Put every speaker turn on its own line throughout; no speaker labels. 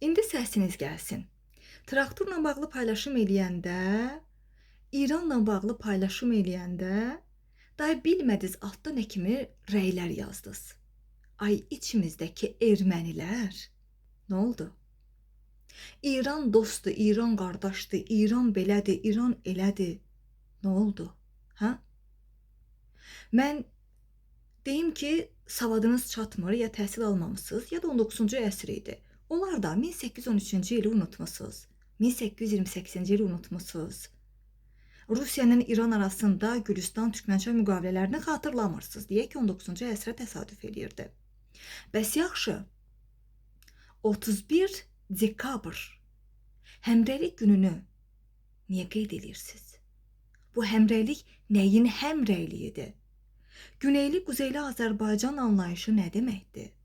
İndi səsiniz gəlsin. Traktorla bağlı paylaşım eləyəndə, İranla bağlı paylaşım eləyəndə, day bilmədiniz altda nə kimi rəylər yazdınız. Ay içimizdəki ermənilər, nə oldu? İran dostdur, İran qardaşdır, İran belədir, İran elədir. Nə oldu? Hə? Mən deyim ki, savadınız çatmır, ya təhsil almamısınız, ya da 19-cu əsr idi. Onlar da 1813-cü ili unutmusunuz. 1828-ci ili unutmusunuz. Rusiya ilə İran arasında Gülüstan-Türkmənçay müqavilələrini xatırlamırsınız. Deyək ki, 19-cu əsrə təsadüf eləyirdi. Bəs yaxşı, 31 dekabr həmrəylik gününü niyə qeyd edirsiniz? Bu həmrəylik nəyin həmrəyliyidir? Güneyli, quzeyli Azərbaycan anlayışı nə deməkdir?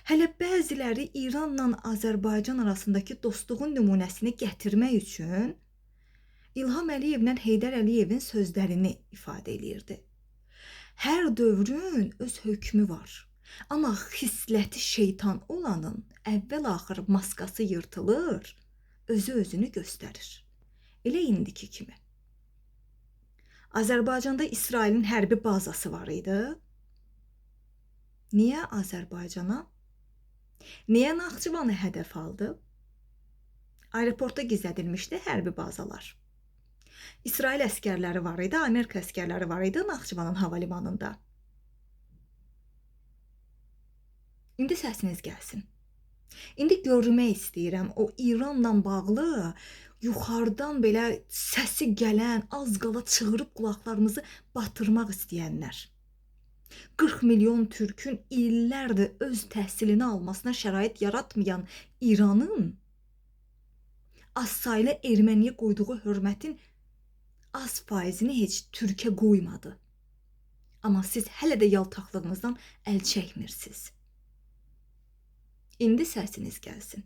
Hələ bəziləri İranla Azərbaycan arasındakı dostluğun nümunəsini gətirmək üçün İlham Əliyevlə Heydər Əliyevin sözlərini ifadə eləyirdi. Hər dövrün öz hökmü var. Amma xisləti şeytan olanın əvvəl-axır maskası yırtılır, özü özünü göstərir. Elə indiki kimi. Azərbaycanda İsrailin hərbi bazası var idi. Niyə Azərbaycana? Niyə Naxçıvanı hədəf aldı? Aeroportda gizlədilmişdi hərbi bazalar. İsrail əskərləri var idi, Amerika əskərləri var idi Naxçıvanın hava limanında. İndi səsiniz gəlsin. İndi görmək istəyirəm o İranla bağlı yuxarıdan belə səsi gələn, az qala çığırıb qulaqlarımızı batırmaq istəyənlər. 40 milyon türkün illərdir öz təhsilini almasına şərait yaratmayan İranın az saylı erməniyə qoyduğu hörmətin az faizini heç türkə qoymadı. Amma siz hələ də yaltaqlığınızdan əl çəkmirsiniz. İndi səsiniz gəlsin.